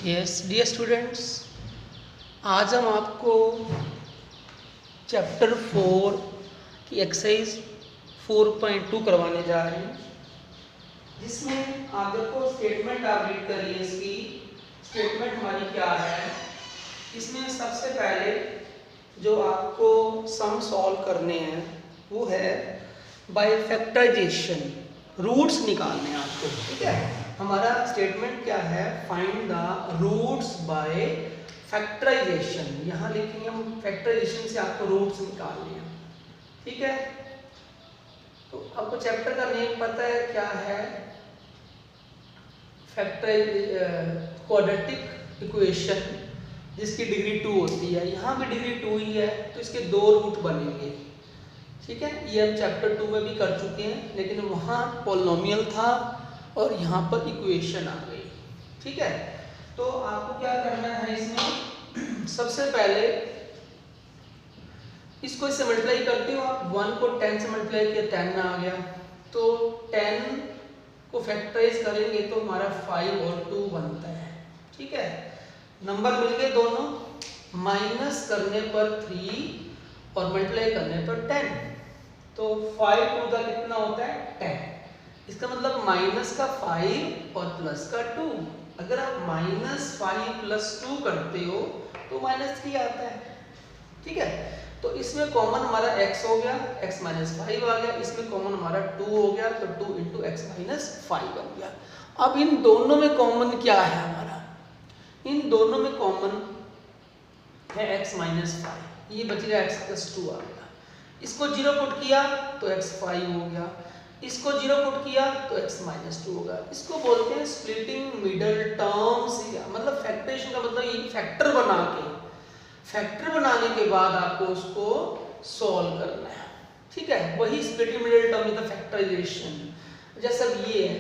Yes dear students, आज हम आपको चैप्टर 4 की एक्सरसाइज 4.2 करवाने जा रहे हैं, जिसमें आप देखो स्टेटमेंट आप रीड करिए। इसकी स्टेटमेंट हमारी क्या है। इसमें सबसे पहले जो आपको सम सॉल्व करने हैं वो है बाय फैक्टराइजेशन, रूट्स निकालने हैं आपको। ठीक है, हमारा स्टेटमेंट क्या है, find the roots by factorisation. यहाँ लिखेंगे हम फैक्टराइजेशन से आपको रूट्स निकालने हैं। ठीक है, तो आपको चैप्टर का नेम पता है क्या है, क्वाड्रेटिक इक्वेशन, जिसकी डिग्री 2 होती है। यहाँ भी डिग्री 2 ही है, तो इसके 2 रूट बनेंगे। ठीक है, ये हम चैप्टर 2 में भी कर चुके हैं, लेकिन वहाँ पॉलिनोमियल था और यहाँ पर इक्वेशन आ गई। ठीक है, तो आपको क्या करना है, इसमें सबसे पहले इसको इससे मल्टीप्लाई करते हो आप। 1 को 10 से मल्टीप्लाई किया 10 आ गया, तो 10 को फैक्टराइज करेंगे तो हमारा 5 और 2 बनता है। ठीक है, नंबर मिल गए दोनों, माइनस करने पर 3 और मल्टीप्लाई करने पर 10, तो 5 टू द कितना होता है 10। इसका मतलब माइनस का 5 और प्लस का 2। अगर आप -5 + 2 करते हो तो -3 आता है। ठीक है, तो इसमें कॉमन हमारा x हो गया, x - 5 आ गया। इसमें कॉमन हमारा 2 हो गया, तो 2 × x - 5 बन गया। अब इन दोनों में कॉमन क्या है हमारा, इन दोनों में कॉमन है x - 5, ये बच गया x + 2 आ गया। इसको 0 पुट किया तो x 5 हो गया, इसको 0 पुट किया तो x - 2 होगा। इसको बोलते हैं स्प्लिटिंग मिडल टर्म्स। मतलब फैक्टरेशन का मतलब ये फैक्टर बनाने के बाद आपको उसको सॉल्व करना है। ठीक है, वही splitting middle term is the factorisation. जैसे अब ये है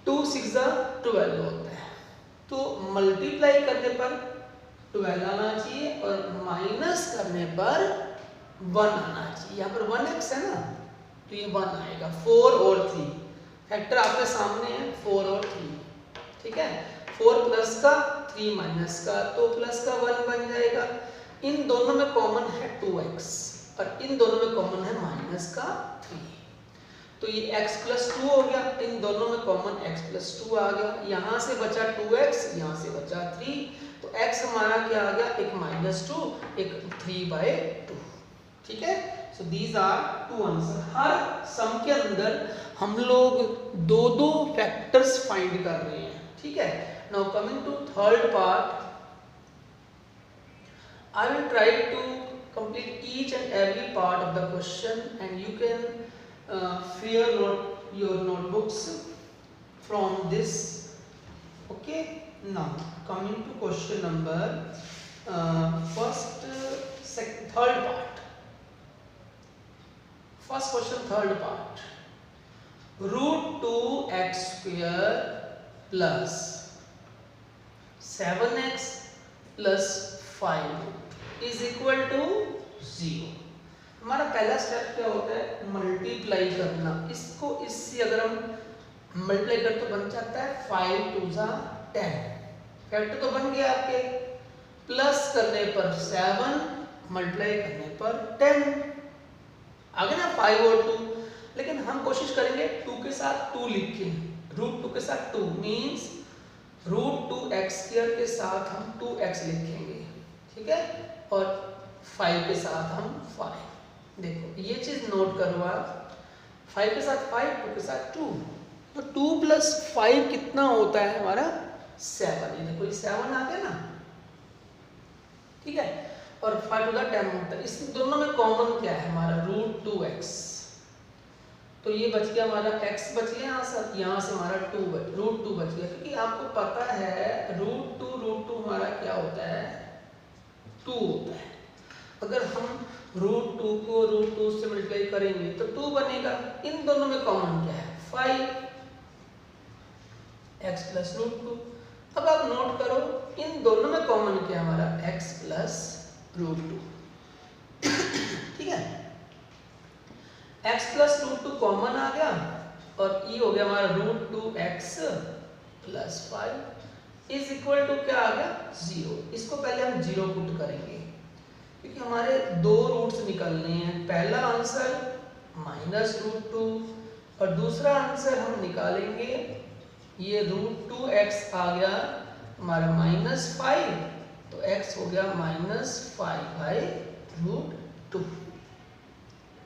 2 × 6 = 12 होता है, तो मल्टीप्लाई करने पर 12 आना चाहिए और माइनस करने पर 1 आना चाहिए। यहाँ पर 1x है ना, तो ये 1 आएगा। 4 और 3 फैक्टर आपके सामने है, 4 और 3। ठीक है, 4 प्लस का 3 माइनस का, तो प्लस का 1 बन जाएगा। इन दोनों में कॉमन है 2x और इन दोनों में कॉमन है माइनस का 3, तो ये x + 2 हो गया। इन दोनों में कॉमन x + 2 आ गया। यहाँ से बचा 2x, यहाँ से बचा 3, तो x हमारा क्या आ गया, एक -2, एक 3/2। ठीक है, सो दीज आर 2 आंसर। हर सम के अंदर हम लोग 2-2 फैक्टर्स फाइंड कर रहे हैं। ठीक है, now coming to third part, I will try to complete each and every part of the question, and you can fill your notebooks from this. Okay, now coming to question number third part. First question, third part. √2x² plus 7x plus 5 is equal to 0। हमारा पहला step क्या होता है, multiply करना। इसको इससे अगर हम मल्टीप्लाई कर तो बन जाता है 5 × 10, फैक्टर तो बन गया आपके। प्लस करने पर 7, मल्टीप्लाई करने पर 10 आ गया ना, 5 और 2। लेकिन हम कोशिश करेंगे 2 के साथ 2 लिखें, √2 के साथ 2 मीन्स √2x² के साथ हम 2x लिखेंगे। ठीक है, और 5 के साथ हम 5। देखो ये चीज नोट करो आप, 5 के साथ 5, 2 के साथ 2, तो 2 + 5 कितना होता है हमारा 7। ये देखो ये 7 आ गया ना। ठीक है, और 5 × 10 होता है। इस दोनों में कॉमन क्या है हमारा, √2x, तो ये बच गया हमारा x बच गया यहाँ से हमारा √2 बच गया, क्योंकि आपको पता है √2 हमारा क्या होता है, 2 होता है। अगर हम √2 को √2 से मल्टीप्लाई करेंगे तो 2 बनेगा। इन दोनों में कॉमन क्या है, 5x + √2। अब आप नोट करो इन दोनों में कॉमन क्या है हमारा, x + √2। ठीक है, x + √2 कॉमन आ गया और ये हो गया हमारा √2x + 5। इज इक्वल टू क्या आ गया 0। इसको पहले हम 0 पुट करेंगे क्योंकि हमारे दो रूट्स निकलने हैं। पहला आंसर -√2 और दूसरा आंसर हम निकालेंगे ये √2x आ गया हमारा -5, तो x हो गया -5/√2।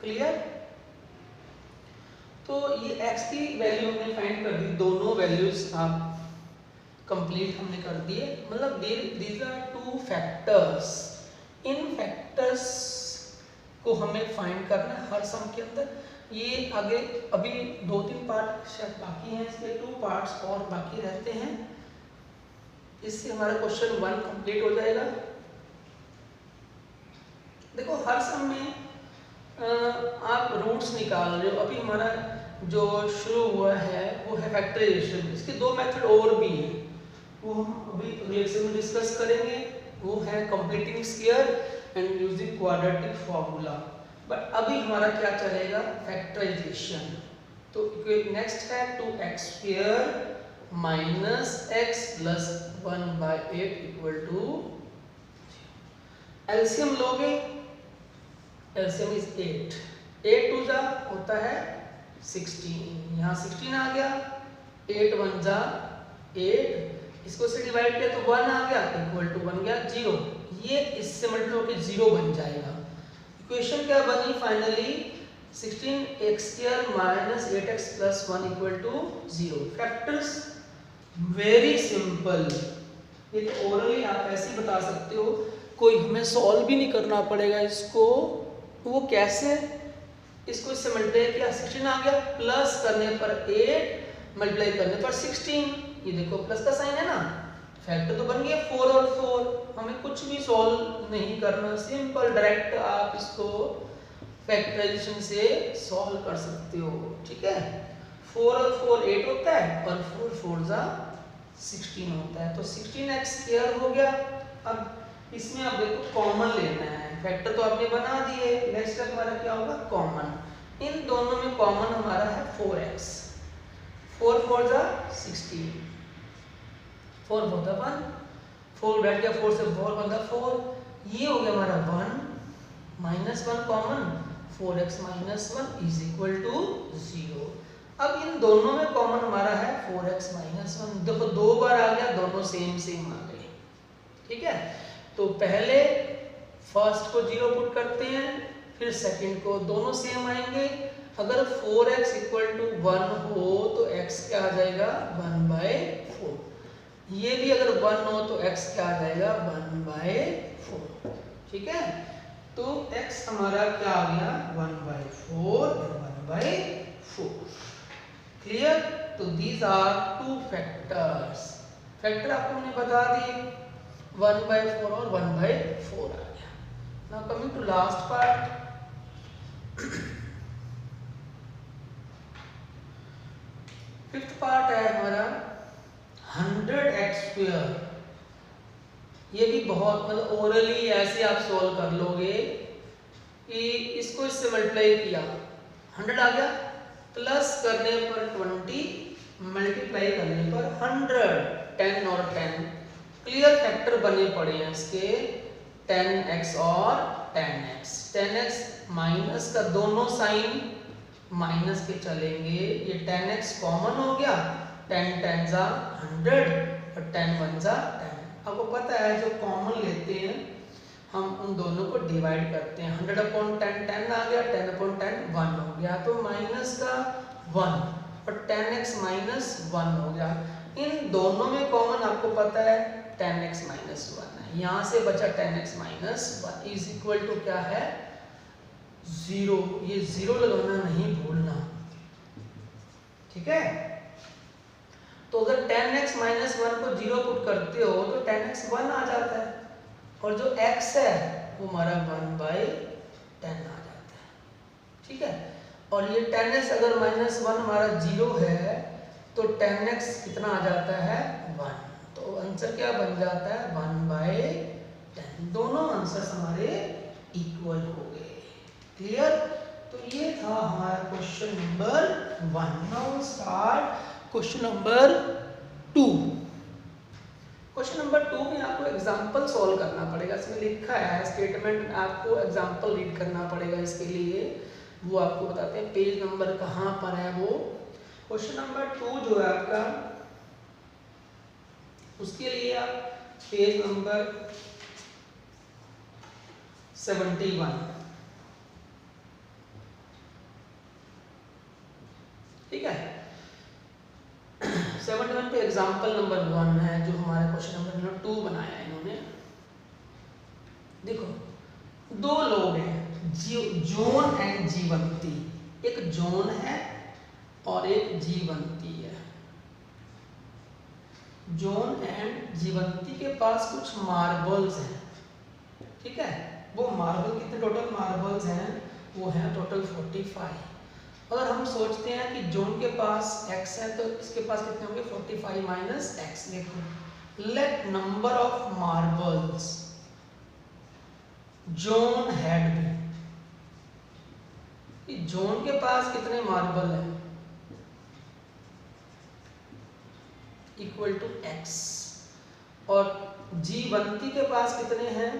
क्लियर? तो ये x की वैल्यू हमने फाइंड कर दी, दोनों वैल्यूज आप कंप्लीट हमने कर दिए। मतलब दीज आर टू फैक्टर्स। इन फैक्टर्स को हमें फाइंड करना है हर सम के अंदर। ये आगे अभी 2-3 पार्ट शायद बाकी हैं, इसके 2 पार्ट्स और बाकी रहते हैं। इससे हमारा क्वेश्चन 1 कंप्लीट हो जाएगा। देखो हर सम में आप रूट्स निकाल रहे हो। अभी हमारा जो शुरू हुआ है वो है फैक्टराइजेशन। इसके 2 मेथड और भी हैं, वो हम अभी अगले लेक्चर में डिस्कस करेंगे। वो है completing square and using quadratic formula. But अभी हमारा क्या चलेगा, फैक्टराइजेशन। तो नेक्स्ट है 2x² - x + 1/8 = एलसीएम लोगे, एलसीएम इज 8। 8 2 जा होता है 16, यहाँ 16 आ गया, 8 1 जा 8, इसको से डिवाइड किया तो 1 आ गया, इक्वल टू 1 गया 0। ये इससे मल्टीप्लाई होकर 0 बन जाएगा। इक्वेशन क्या बनी finally, 16x² - 8x + 1 = 0। Factors very simple. ये तो ओरली आप ऐसे ही बता सकते हो, कोई हमें सॉल्व भी नहीं करना पड़ेगा इसको। वो कैसे, इसको इससे मल्टीप्लाई किया 16 आ गया, प्लस करने पर 8 मल्टीप्लाई करने पर 16, ये देखो प्लस का साइन है ना, फैक्टर तो बन गया 4 और 4। हमें कुछ भी सॉल्व नहीं करना, सिंपल डायरेक्ट आप इसको फैक्टराइजेशन से सॉल्व कर सकते हो। ठीक है, 4 और 4 8 होता है और 4 4 जा 16 होता है, तो 16x² हो गया। अब इसमें आप देखो कॉमन लेना है, फैक्टर तो आपने बना दिए, नेक्स्ट स्टेप हमारा क्या होगा, कॉमन। इन दोनों में कॉमन हमारा है 4x, 4 4 जा 16, 4 4 जा 1, 4 बैठ गया, 4 से 4 बन गया 4, ये हो गया हमारा 1 -1 कॉमन, 4x - 1 = 0। अब इन दोनों में कॉमन हमारा है 4x - 1, देखो 2 बार आ गया, दोनों सेम सेम आ गए। ठीक है, तो पहले फर्स्ट को 0 पुट करते हैं, फिर सेकंड को, दोनों सेम आएंगे। अगर 4x = 1 हो तो x क्या आ जाएगा 1/4। ये भी अगर 1 हो तो x क्या आ जाएगा 1/4। ठीक है, तो x हमारा क्या आ गया 1/4 और 1/4। क्लियर? तो दीज आर 2 फैक्टर्स। फैक्टर आपको मैंने बता दिए, 1/4 और 1/4 आ गया। Now coming to last part. Fifth part है हमारा 100x²। ये भी बहुत मतलब ओरली ऐसे आप सॉल्व कर लोगे कि इसको इससे मल्टीप्लाई किया 100 आ गया, प्लस करने पर 20, मल्टीप्लाई करने पर 100, 10 और 10 क्लियर फैक्टर बने पड़े हैं इसके, 10x और 10x। 10x माइनस का दोनों साइन माइनस के चलेंगे, ये 10x कॉमन हो गया, 10 10 जा 100 और 10 1 जा 10। आपको पता है जो कॉमन लेते हैं हम उन दोनों को डिवाइड करते हैं, 100/10 10 आ गया, 10/10 1 हो गया, तो माइनस का 1 और 10x - 1 हो गया। इन दोनों में कॉमन आपको पता है 10x - 1 है, यहाँ से बचा 10x - 1 = क्या है 0। ये 0 लगाना नहीं भूलना। ठीक है, तो अगर 10x - 1 को 0 पुट करते हो तो 10x 1 आ जाता है, और जो x है वो हमारा 1/10 आ जाता है। ठीक है, और ये 10x अगर -1 हमारा 0 है तो 10x कितना आ जाता है 1, तो आंसर क्या बन जाता है 1/10। दोनों आंसर हमारे इक्वल हो गए। क्लियर? तो ये था हमारा question number 1। Now start question number 2। Question number 2 में आपको एग्जाम्पल सॉल्व करना पड़ेगा। इसमें लिखा है स्टेटमेंट, आपको एग्जाम्पल रीड करना पड़ेगा इसके लिए। वो आपको बताते हैं पेज नंबर कहाँ पर है वो। क्वेश्चन नंबर 2 जो है आपका, उसके लिए आप पेज नंबर 71, ठीक है। 71 पे एग्जाम्पल नंबर 1 है जो हमारे क्वेश्चन नंबर 2 बनाया है इन्होंने। देखो, दो लोग हैं, जॉन एंड जीवंती। एक जॉन है और एक जीवंती है। जॉन एंड जीवंती के पास कुछ मार्बल्स हैं, ठीक है। वो मार्बल कितने टोटल मार्बल्स हैं, वो हैं टोटल 45। अगर हम सोचते हैं कि जॉन के पास x है तो इसके पास कितने होंगे 45 माइनस एक्स। देखो, let number of marbles John had B. John के पास कितने मार्बल है इक्वल टू x, और जीवंती के पास कितने हैं,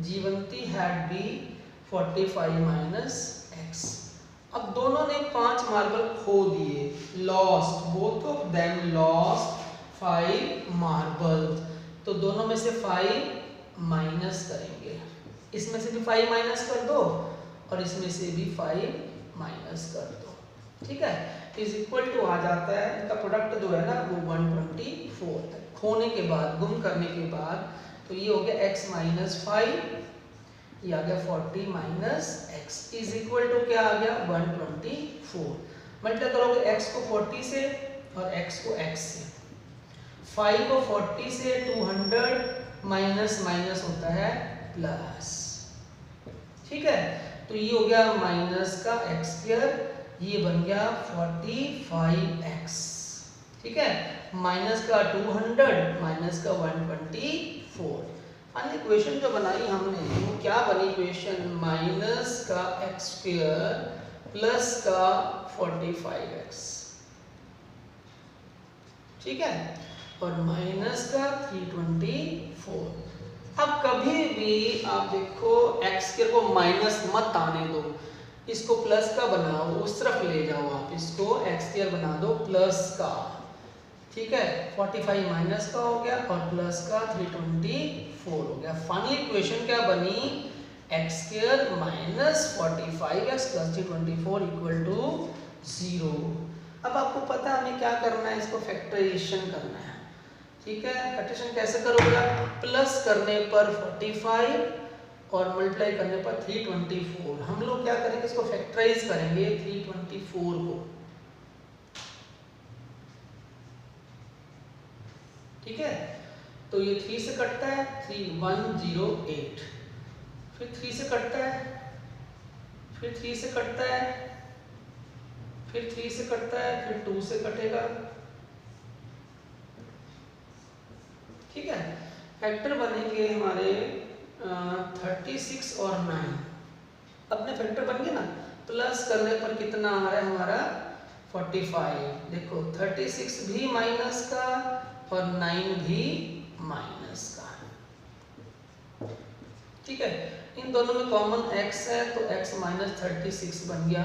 जीवंती हैड बी 45 माइनस एक्स। अब दोनों ने 5 मार्बल खो दिए, lost, both of them lost 5 marble. तो दोनों में से 5 माइनस करेंगे, इसमें से भी 5 माइनस कर दो और इसमें से भी 5 माइनस कर दो, ठीक है। इज इक्वल टू आ जाता है, इनका प्रोडक्ट जो है ना वो 124 है। खोने के बाद, गुम करने के बाद, तो ये हो गया x माइनस 5, ये आ गया 40 minus x is equal to क्या आ गया 124। मल्टीप्लाई करोगे x को 40 से और x को x से। 5 को 40 से 200 माइनस माइनस होता है प्लस, ठीक है। तो ये हो गया माइनस का x², ये बन गया 45x, ठीक है। माइनस का 200 माइनस का 124। फाइनल इक्वेशन जो बनाई हमने वो क्या बनी इक्वेशन, माइनस का x² प्लस का 45x, ठीक है, और माइनस का 324। अब कभी भी आप देखो x² को माइनस मत आने दो, इसको प्लस का बनाओ, उस तरफ ले जाओ आप, इसको x² बना दो प्लस का, ठीक है। 45 माइनस का हो गया और प्लस का 324 हो गया। फाइनल इक्वेशन क्या बनी, x² minus 45x plus 324 equal to 0। अब आपको पता है हमें क्या करना है, इसको फैक्टराइजेशन करना है, ठीक है। फैक्टराइजेशन कैसे करोगे, प्लस करने पर 45 और मल्टीप्लाई करने पर 324। हम लोग क्या करेंगे, इसको फैक्टराइज करेंगे 324 को, ठीक है। तो ये 3 से कटता है, 3108, फिर 3 से कटता है, फिर 3 से कटता है, फिर 3 से कटता है, फिर 2 से कटेगा, ठीक है। फैक्टर बनेंगे हमारे 36 और 9। अपने फैक्टर बन गए ना, प्लस करने पर कितना आ रहा है हमारा 45। देखो 36 भी माइनस का और 9 भी माइनस का, ठीक है। इन दोनों में कॉमन x है तो x माइनस 36 बन गया,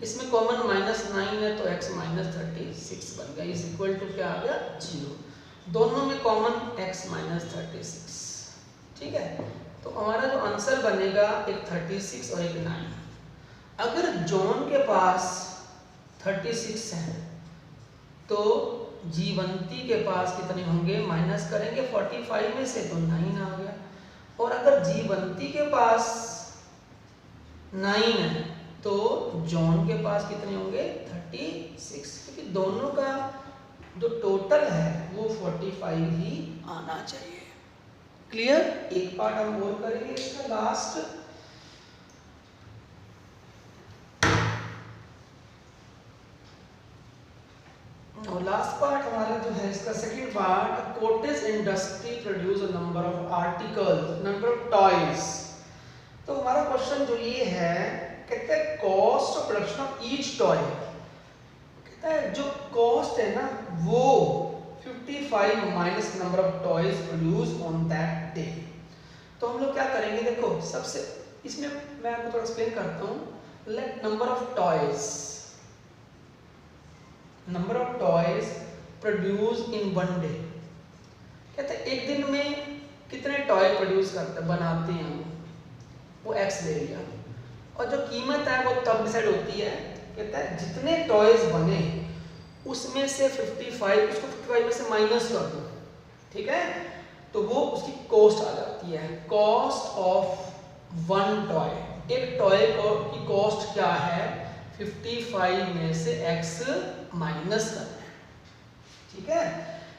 इसमें कॉमन माइनस 9 है तो x माइनस 36 बन गया, इज इक्वल टू क्या आ गया 0। दोनों में कॉमन x माइनस 36, ठीक है। तो हमारा जो आंसर बनेगा एक 36 और एक 9। अगर जॉन के पास 36 है तो जीवंती के पास कितने होंगे, माइनस करेंगे 45 में से तो 9 आ गया। और अगर जीवंती के पास 9 है तो जॉन के पास कितने होंगे 36, क्योंकि दोनों का जो टोटल है वो 45 ही आना चाहिए। क्लियर। एक पार्ट हम और करेंगे इसका लास्ट, और लास्ट पार्ट हमारा जो है इसका second part, cottage industry produce a number of articles, number of toys. तो हमारा क्वेश्चन जो ये है, कहते हैं cost of production of each toy, कहता है जो कॉस्ट है ना वो 55 minus number of toys produce on that day. तो हम लोग क्या करेंगे, देखो सबसे इसमें मैं आपको थोड़ा एक्सप्लेन करता हूँ। Late number of toys produce in one day. कहते हैं एक दिन में कितने टॉय प्रोड्यूस करते बनाते हैं वो x ले लिया, और जो कीमत है वो तब डिसाइड होती है। कहता है जितने टॉयज बने उसमें से 55 उसको 55 में से माइनस कर दो, ठीक है, तो वो उसकी कॉस्ट आ जाती है। कॉस्ट ऑफ वन टॉय, एक टॉय की कॉस्ट क्या है, 55 में से x माइनस करना है, ठीक है।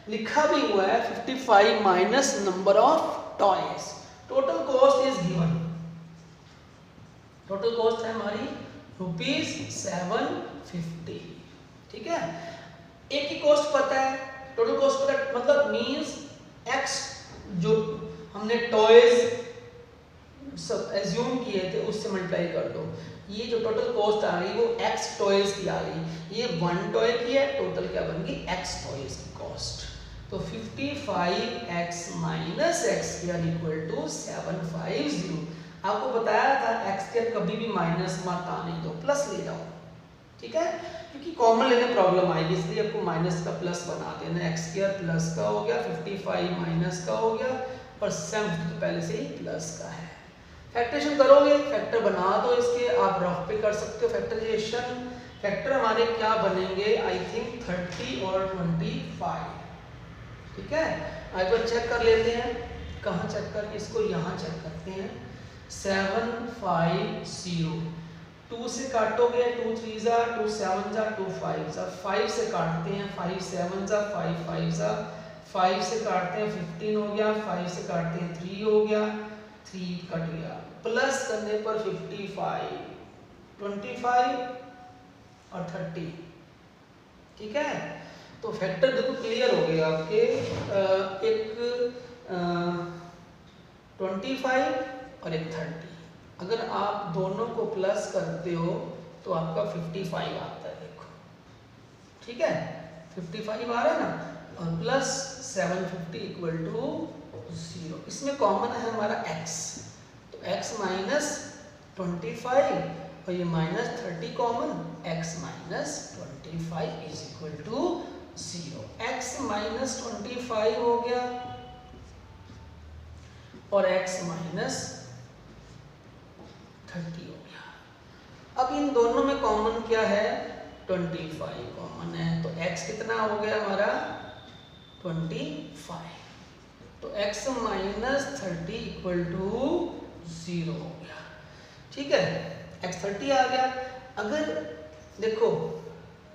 लिखा भी हुआ है 55 minus number of toys. Total cost is given, total cost है हमारी ₹750, ठीक है। एक की कॉस्ट पता है, टोटल कॉस्ट पता है, मतलब मींस x जो हमने टॉयज सब एज्यूम किए थे उससे मल्टीप्लाई कर दो। ये जो टोटल कॉस्ट आ रही वो x टॉयज की आ रही, ये वन टॉय की है, टोटल क्या बन गई x टॉयज की कॉस्ट। तो 55x minus x equal to 750। आपको बताया था x के कभी भी माइनस मत आने दो, प्लस ले जाओ, ठीक है, क्योंकि कॉमन लेने प्रॉब्लम आएगी, इसलिए आपको माइनस का प्लस बना देना। x स्क्वायर प्लस का हो गया, 55 माइनस का हो गया, और 750 तो पहले से ही प्लस का है। फैक्टरेशन करोगे, फैक्टर बना दो इसके, आप रफ पे कर सकते हो फैक्टराइजेशन। फैक्टर हमारे क्या बनेंगे, आई थिंक 30 और 25, ठीक है। एक बार चेक कर लेते हैं, कहाँ चेक करके, इसको यहाँ चेक करते हैं। 750, 2 से काटोगे 2 3 जा, 2 7 जा, 2 5 जा, 5 से काटते हैं, 5 7 जा, 5 5 जा, 5 से काटते हैं 15 हो गया, 5 से काटते हैं 3 हो गया, 3 कट गया, प्लस करने पर 55, 25 और 30, ठीक है। तो फैक्टर देखो क्लियर हो गया आपके, एक 25 और एक 30। अगर आप दोनों को प्लस करते हो तो आपका 55 आता है, देखो, ठीक है, 55 आ रहा है ना, और प्लस 750 इक्वल टू 0। इसमें कॉमन है हमारा x, तो x माइनस 25 और ये minus 30 common, x minus 25 is equal to 0। x minus 25 हो गया और x माइनस 30 हो गया। अब इन दोनों में कॉमन क्या है, 25 कॉमन है, तो x कितना हो गया हमारा 25, तो x माइनस 30 इक्वल टू 0 हो गया, ठीक है, x 30 आ गया। अगर देखो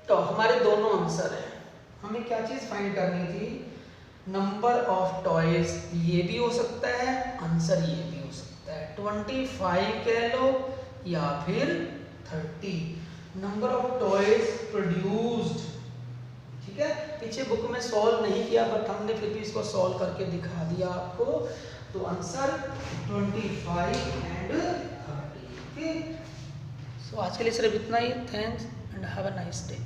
तो हमारे दोनों आंसर हैं, हमें क्या चीज फाइंड करनी थी, नंबर ऑफ टॉयज, ये भी हो सकता है, आंसर ये भी हो सकता है, 25 कह लो या फिर 30। नंबर ऑफ टॉयज प्रोड्यूस्ड, ठीक है, पीछे बुक में सॉल्व नहीं किया बट हमने फिर भी इसको सॉल्व करके दिखा दिया आपको। तो आंसर 25 एंड 30, ठीक। सो आज के लिए सिर्फ इतना ही। Thanks and have a nice day.